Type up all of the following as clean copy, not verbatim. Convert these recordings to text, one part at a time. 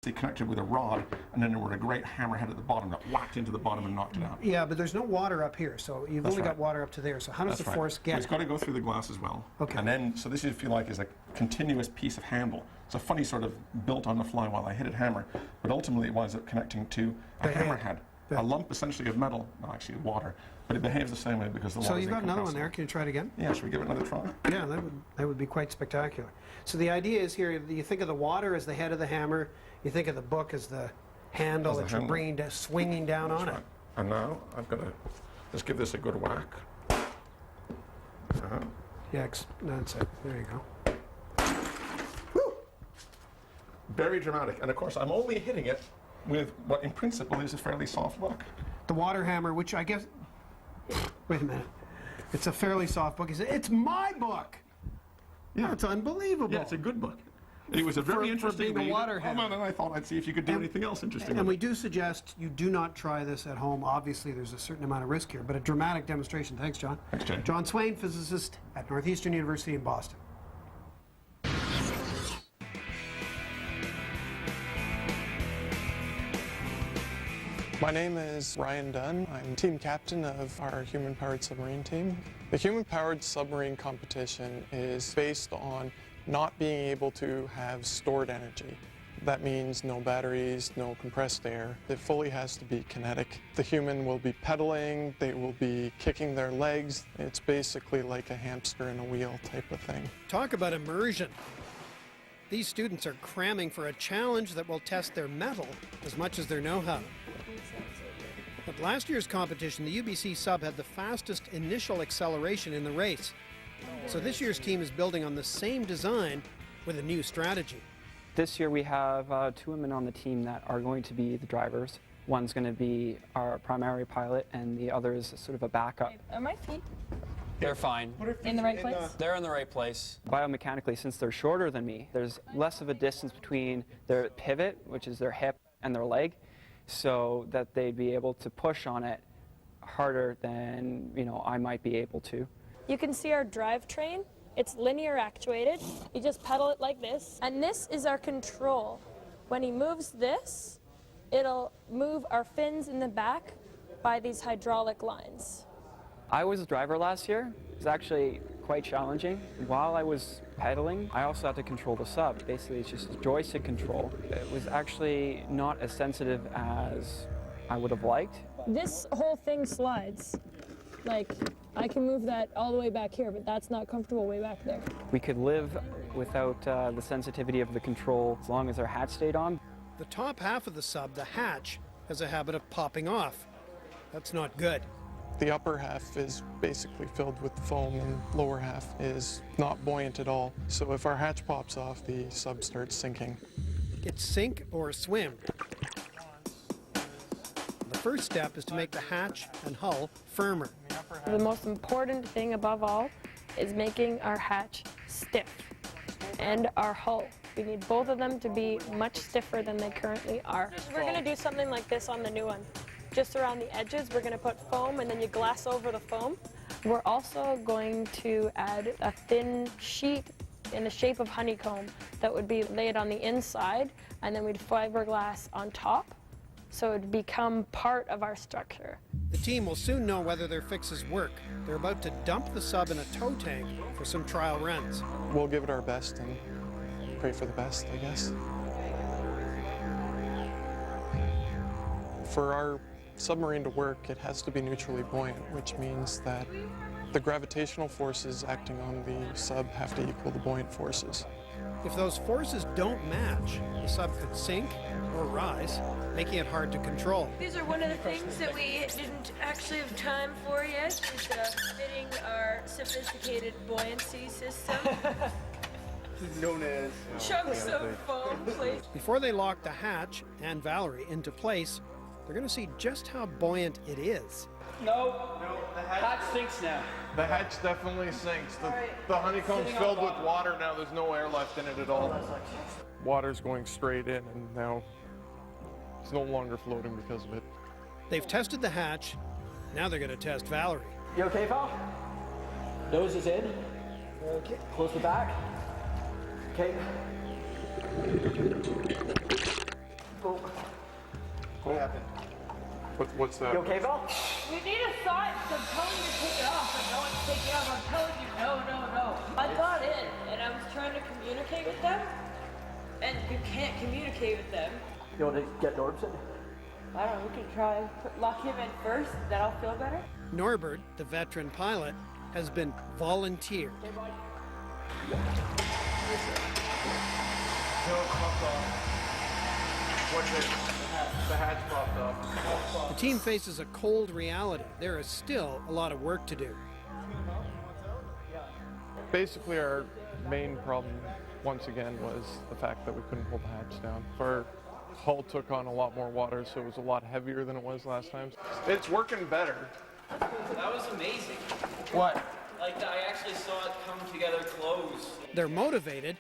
connected with a rod, and then there were a great hammerhead at the bottom that whacked into the bottom and knocked it out. Yeah, but there's no water up here, so you've only got water up to there. So how does the force get? It's got to go through the glass as well. Okay. And then, so this, if you like, is a continuous piece of handle. It's a funny sort of built on the fly while I hit it hammer, but ultimately it winds up connecting to a hammerhead, a lump essentially of metal, not actually water, but it behaves the same way because the water. So you've got another one there. Can you try it again? Yeah, should we give it another try? Yeah, that would be quite spectacular. So the idea is here, you think of the water as the head of the hammer, you think of the book as the handle that you're bringing swinging down on it. And now I've got to just give this a good whack. Yeah, that's it. There you go. Woo! Very dramatic. And of course, I'm only hitting it with what in principle is a fairly soft book. The water hammer, which I guess... Wait a minute. It's a fairly soft book. It's my book! Yeah, it's unbelievable. Yeah, it's a good book. It was a very interesting being a water hammer. And I thought I'd see if you could do anything else interesting. And we do suggest you do not try this at home. Obviously, there's a certain amount of risk here, but a dramatic demonstration. Thanks, John. Thanks, Jay. John Swain, physicist at Northeastern University in Boston. My name is Ryan Dunn. I'm team captain of our human-powered submarine team. The human-powered submarine competition is based on not being able to have stored energy. That means no batteries, no compressed air. It fully has to be kinetic. The human will be pedaling, they will be kicking their legs. It's basically like a hamster in a wheel type of thing. Talk about immersion. These students are cramming for a challenge that will test their mettle as much as their know-how. At last year's competition, the UBC sub had the fastest initial acceleration in the race. So this year's team is building on the same design with a new strategy. This year we have 2 women on the team that are going to be the drivers. One's going to be our primary pilot and the other is sort of a backup. Are my feet They're fine. in the right place? They're in the right place. Biomechanically, since they're shorter than me, there's less of a distance between their pivot, which is their hip, and their leg, so that they'd be able to push on it harder than, I might be able to. You can see our drivetrain. It's linear actuated. You just pedal it like this. And this is our control. When he moves this, it'll move our fins in the back by these hydraulic lines. I was a driver last year. It was actually quite challenging. While I was pedaling, I also had to control the sub. Basically, it's just joystick control. It was actually not as sensitive as I would have liked. This whole thing slides. Like, I can move that all the way back here, but that's not comfortable way back there. We could live without the sensitivity of the control as long as our hatch stayed on. The top half of the sub, the hatch, has a habit of popping off. That's not good. The upper half is basically filled with foam and lower half is not buoyant at all. So if our hatch pops off, the sub starts sinking. It's sink or swim. The first step is to make the hatch and hull firmer. The most important thing above all is making our hatch stiff and our hull. We need both of them to be much stiffer than they currently are. We're going to do something like this on the new one. Just around the edges, we're going to put foam and then you glass over the foam. We're also going to add a thin sheet in the shape of honeycomb that would be laid on the inside, and then we'd fiberglass on top, so it would become part of our structure. The team will soon know whether their fixes work. They're about to dump the sub in a tow tank for some trial runs. We'll give it our best and pray for the best, I guess. For our submarine to work, it has to be neutrally buoyant, which means that the gravitational forces acting on the sub have to equal the buoyant forces. If those forces don't match, the sub could sink or rise, making it hard to control. These are one of the things that we didn't actually have time for yet, is fitting our sophisticated buoyancy system. Known as chunks of foam placed. Before they lock the hatch and Valerie into place, they're going to see just how buoyant it is. No, the hatch sinks now. the hatch definitely sinks. The honeycomb's filled with water now. There's no air left in it at all. Water's going straight in, and now it's no longer floating because of it. They've tested the hatch. Now they're going to test Valerie. You okay, pal? Nose is in. Okay. Close the back. Okay. What happened? What's that? You okay, Val? We need a thought. I'm telling you to take it off, but no one's taking it off. I'm telling you, no. I got in, and I was trying to communicate with them, and you can't communicate with them. You want to get Norbs in? I don't know, we can try. Lock him in first, that'll feel better. Norbert, the veteran pilot, has been volunteered. The hatch popped off. The team faces a cold reality. There is still a lot of work to do. Basically, our main problem, once again, was the fact that we couldn't hold the hatch down. Our hull took on a lot more water, so it was a lot heavier than it was last time. It's working better. That was amazing. What? Like, I actually saw it come together close. They're motivated.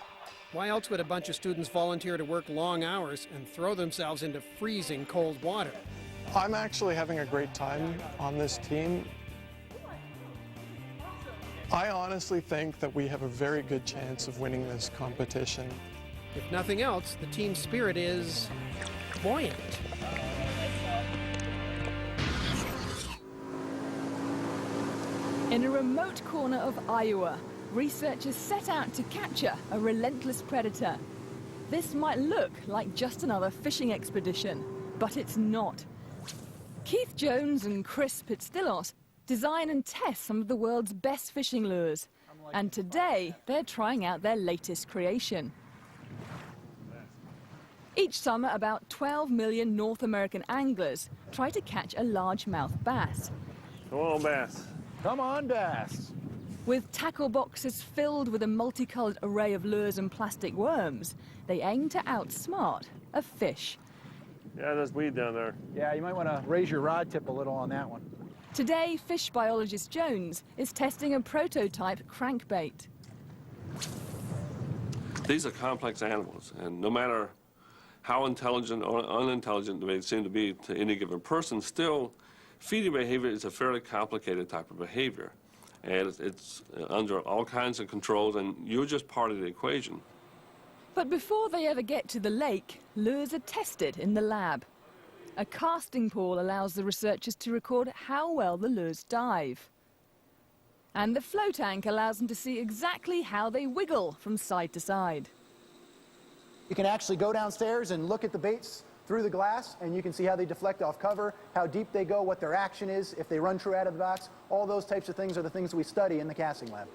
Why else would a bunch of students volunteer to work long hours and throw themselves into freezing cold water? I'm actually having a great time on this team. I honestly think that we have a very good chance of winning this competition. If nothing else, the team spirit is buoyant. In a remote corner of Iowa, researchers set out to capture a relentless predator. This might look like just another fishing expedition, but it's not. Keith Jones and Chris Pitstilos design and test some of the world's best fishing lures. And today, they're trying out their latest creation. Each summer, about 12 million North American anglers try to catch a largemouth bass. Come on, bass. Come on, bass. With tackle boxes filled with a multicolored array of lures and plastic worms, they aim to outsmart a fish. Yeah, there's weed down there. Yeah, you might want to raise your rod tip a little on that one. Today, fish biologist Jones is testing a prototype crankbait. These are complex animals, and no matter how intelligent or unintelligent they may seem to be to any given person, still, feeding behavior is a fairly complicated type of behavior. And it's under all kinds of controls, and you're just part of the equation. But before they ever get to the lake, lures are tested in the lab. A casting pool allows the researchers to record how well the lures dive. And the flow tank allows them to see exactly how they wiggle from side to side. You can actually go downstairs and look at the baits through the glass, and you can see how they deflect off cover, how deep they go, what their action is, if they run true out of the box. All those types of things are the things we study in the casting lab.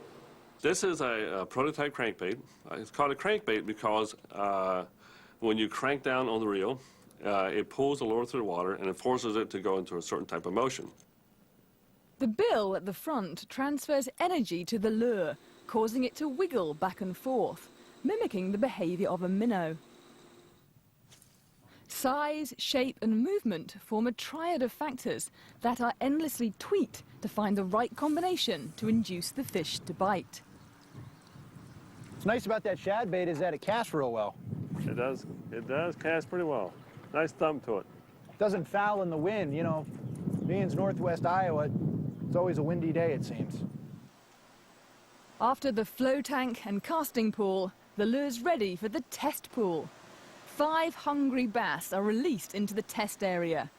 This is a prototype crankbait. It's called a crankbait because when you crank down on the reel, it pulls the lure through the water and it forces it to go into a certain type of motion. The bill at the front transfers energy to the lure, causing it to wiggle back and forth, mimicking the behavior of a minnow. Size, shape and movement form a triad of factors that are endlessly tweaked to find the right combination to induce the fish to bite. What's nice about that shad bait is that it casts real well. It does cast pretty well. Nice thumb to it. Doesn't foul in the wind, you know. Being northwest Iowa, it's always a windy day, it seems. After the flow tank and casting pool, the lure's ready for the test pool. 5 hungry bass are released into the test area.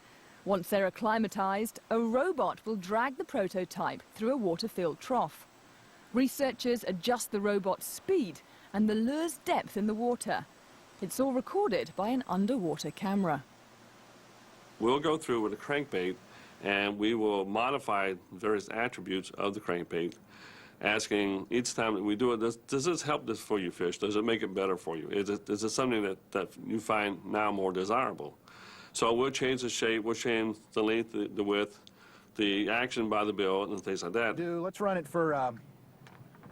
Once they're acclimatized, a robot will drag the prototype through a water-filled trough. Researchers adjust the robot's speed and the lure's depth in the water. It's all recorded by an underwater camera. We'll go through with a crankbait and we will modify various attributes of the crankbait, asking each time that we do it, does this help this for you fish? Does it make it better for you? Is it something that you find now more desirable? So we'll change the shape, we'll change the length, the width, the action by the bill, and things like that. Let's run it for,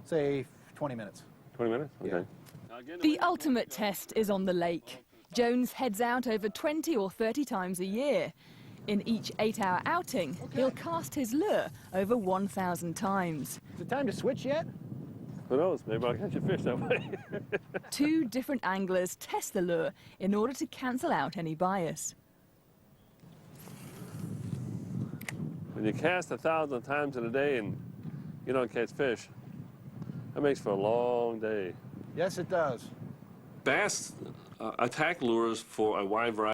say, 20 minutes. 20 minutes? Okay. Yeah. The ultimate test is on the lake. Jones heads out over 20 or 30 times a year. In each 8-hour outing, he'll cast his lure over 1,000 times. Is it time to switch yet? Who knows? Maybe I'll catch a fish that way. 2 different anglers test the lure in order to cancel out any bias. When you cast 1,000 times in a day and you don't catch fish, that makes for a long day. Yes, it does. Bass attack lures for a wide variety